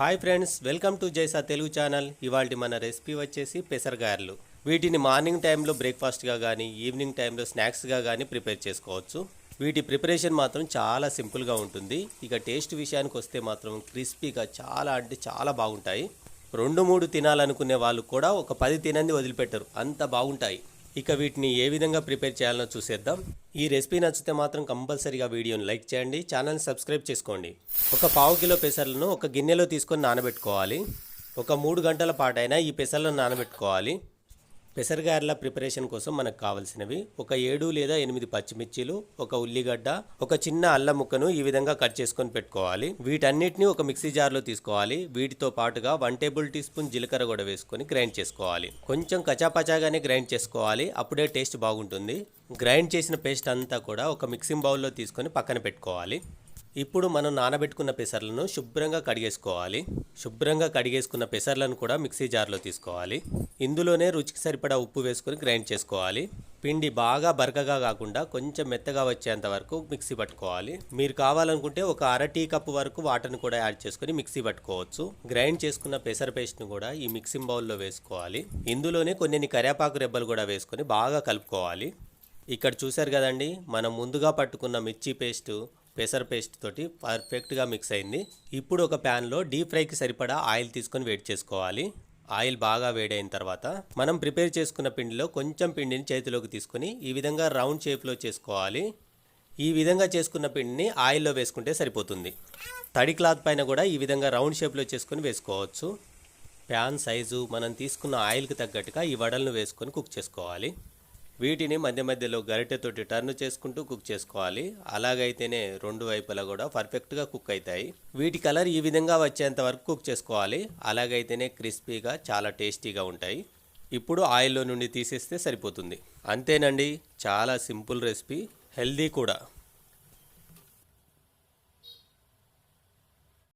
Hi friends, welcome to Jaisa Telugu channel. ఇవాళ మన recipe వచ్చేసి పెసరగారెలు. వీటిని మార్నింగ్ టైంలో బ్రేక్ఫాస్ట్గా కానీ ఈవినింగ్ టైంలో స్నాక్స్గా కానీ ప్రిపేర్ చేసుకోవచ్చు. వీటి ప్రిపరేషన్ మాత్రం చాలా సింపుల్గా ఉంటుంది. ఇక టేస్ట్ విషయానికి వస్తే మాత్రం క్రిస్పీగా చాలా అంటే చాలా బాగుంటాయి. 2-3 తినాలనుకునే వాళ్ళు కూడా ఒక 10 తినంది వదిలిపెట్టరు, అంత బాగుంటాయి. ఇక వీటిని ఏ విధంగా ప్రిపేర్ చేయాలనో చూసేద్దాం. ఈ రెసిపీ నచ్చితే మాత్రం కంపల్సరీగా వీడియోని లైక్ చేయండి, ఛానల్ని సబ్స్క్రైబ్ చేసుకోండి. ఒక 1/2 కిలో పెసర్లను ఒక గిన్నెలో తీసుకొని నానబెట్టుకోవాలి. ఒక 3 గంటల పాటైనా ఈ పెసర్లను నానబెట్టుకోవాలి. పెసరగారెల ప్రిపరేషన్ కోసం మనకు కావాల్సినవి ఒక 7 లేదా 8 పచ్చిమిర్చీలు, ఒక ఉల్లిగడ్డ, ఒక చిన్న అల్లం ముక్కను ఈ విధంగా కట్ చేసుకొని పెట్టుకోవాలి. వీటన్నిటిని ఒక మిక్సీ జార్లో తీసుకోవాలి. వీటితో పాటుగా 1 టేబుల్ టీ స్పూన్ జీలకర్ర కూడా వేసుకొని గ్రైండ్ చేసుకోవాలి. కొంచెం కచాపచాగానే గ్రైండ్ చేసుకోవాలి, అప్పుడే టేస్ట్ బాగుంటుంది. గ్రైండ్ చేసిన పేస్ట్ అంతా కూడా ఒక మిక్సింగ్ బౌల్లో తీసుకొని పక్కన పెట్టుకోవాలి. ఇప్పుడు మనం నానబెట్టుకున్న పెసర్లను శుభ్రంగా కడిగేసుకోవాలి. శుభ్రంగా కడిగేసుకున్న పెసర్లను కూడా మిక్సీ జార్లో తీసుకోవాలి. ఇందులోనే రుచికి సరిపడా ఉప్పు వేసుకొని గ్రైండ్ చేసుకోవాలి. పిండి బాగా బరకగా కాకుండా కొంచెం మెత్తగా వచ్చేంత వరకు మిక్సీ పట్టుకోవాలి. మీరు కావాలనుకుంటే ఒక 1/2 టీ కప్పు వరకు వాటర్ని కూడా యాడ్ చేసుకొని మిక్సీ పట్టుకోవచ్చు. గ్రైండ్ చేసుకున్న పెసర పేస్ట్ను కూడా ఈ మిక్సింగ్ బౌల్లో వేసుకోవాలి. ఇందులోనే కొన్ని కరివేపాకు రెబ్బలు కూడా వేసుకొని బాగా కలుపుకోవాలి. ఇక్కడ చూశారు కదండి, మనం ముందుగా పట్టుకున్న మిర్చి పేస్టు పెసర పేస్ట్ తోటి పర్ఫెక్ట్గా మిక్స్ అయింది. ఇప్పుడు ఒక ప్యాన్లో డీప్ ఫ్రైకి సరిపడా ఆయిల్ తీసుకొని వేడి చేసుకోవాలి. ఆయిల్ బాగా వేడైన తర్వాత మనం ప్రిపేర్ చేసుకున్న పిండిలో కొంచెం పిండిని చేతిలోకి తీసుకొని ఈ విధంగా రౌండ్ షేప్లో చేసుకోవాలి. ఈ విధంగా చేసుకున్న పిండిని ఆయిల్లో వేసుకుంటే సరిపోతుంది. తడి క్లాత్ పైన కూడా ఈ విధంగా రౌండ్ షేప్లో చేసుకొని వేసుకోవచ్చు. ప్యాన్ సైజు మనం తీసుకున్న ఆయిల్కి తగ్గట్టుగా ఈ వడలను వేసుకొని కుక్ చేసుకోవాలి. వీటిని మధ్య మధ్యలో గరిటెతోటి టర్న్ చేసుకుంటూ కుక్ చేసుకోవాలి. అలాగైతేనే 2 వైపులా కూడా పర్ఫెక్ట్గా కుక్ అవుతాయి. వీటి కలర్ ఈ విధంగా వచ్చేంత వరకు కుక్ చేసుకోవాలి. అలాగైతేనే క్రిస్పీగా చాలా టేస్టీగా ఉంటాయి. ఇప్పుడు ఆయిల్లో నుండి తీసేస్తే సరిపోతుంది. అంతేనండి, చాలా సింపుల్ రెసిపీ, హెల్దీ కూడా.